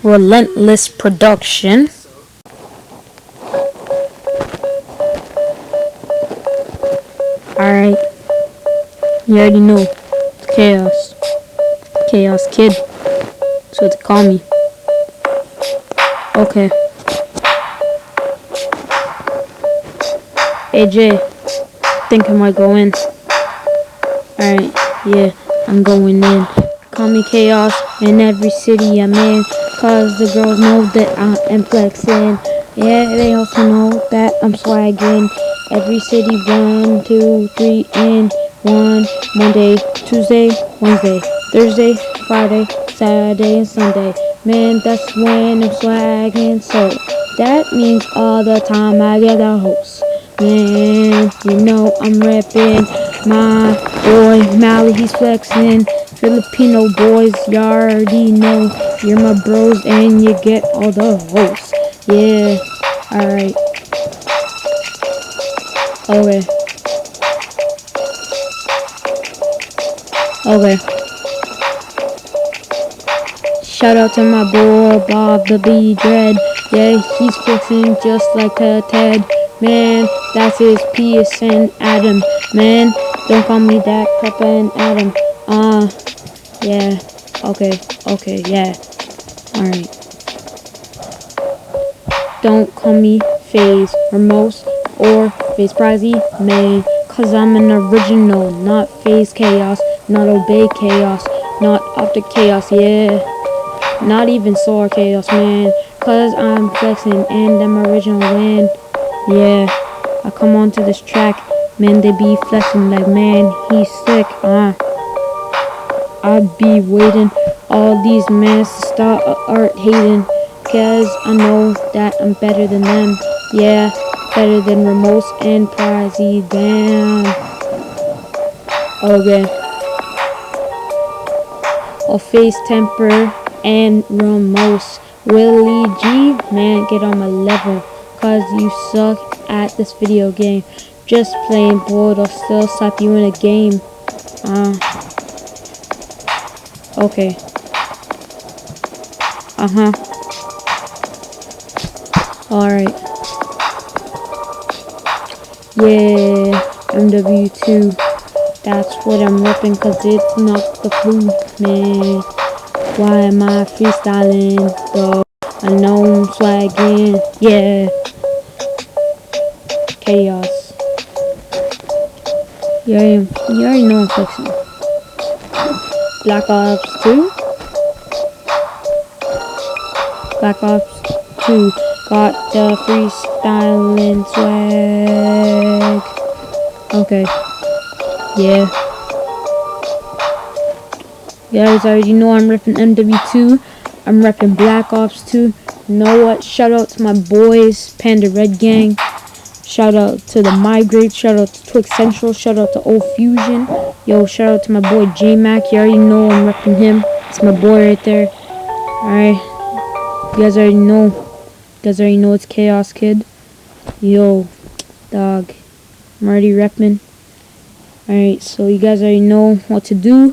Relentless production. Alright, you already know. It's Chaos. Chaos Kid. That's what they call me. Okay. AJ, think I might go in. Alright, yeah, I'm going in. Call me Chaos in every city I'm in. Cause the girls know that I am flexing. Yeah, they also know that I'm swagging. Every city, 1, 2, 3, and 1. Monday, Tuesday, Wednesday, Thursday, Friday, Saturday, and Sunday. Man, that's when I'm swagging. So that means all the time I get a host. Man, you know I'm reppin'. My boy Mally, he's flexing. Filipino boys, you already know. You're my bros and you get all the hosts. Yeah, alright. Okay. Shout out to my boy Bob the B Dread. Yeah, he's flexing just like a Ted. Man, that's his PSN Adam. Man, don't call me that, Peppa and Adam. Yeah. Okay, yeah. Alright. Don't call me FaZe Ramos or FaZe Prizy, man. Cause I'm an original, not FaZe Chaos, not Obey Chaos, not Optic Chaos, yeah. Not even Solar Chaos, man. Cause I'm flexing and I'm original, man. Yeah. I come onto this track, man, they be flexing like, man, he's sick, I be waiting all these men to start hating. Cause I know that I'm better than them. Yeah, better than Ramos and Prizy. Damn. Okay. I'll face Temper and Ramos. Willie G, man, get on my level. Cause you suck at this video game. Just playing board, I'll still slap you in a game. Okay. Alright. Yeah, MW2. That's what I'm repping, cause it's not the flu, man. Why am I freestyling, bro? I know I'm swagging. Yeah. Chaos. You already know I'm flexing. Black Ops 2. Black Ops 2 got the freestyling swag. Okay. Yeah. You guys already know I'm repping MW2. I'm repping Black Ops 2. You know what? Shout out to my boys, Panda Red Gang. Shout out to the Migrate. Shout out to Twix Central. Shout out to Old Fusion. Yo, shout out to my boy J-Mac. You already know I'm repping him. It's my boy right there. Alright. You guys already know. It's Chaos Kid. Yo, dog. I'm already repping. Alright, so you guys already know what to do.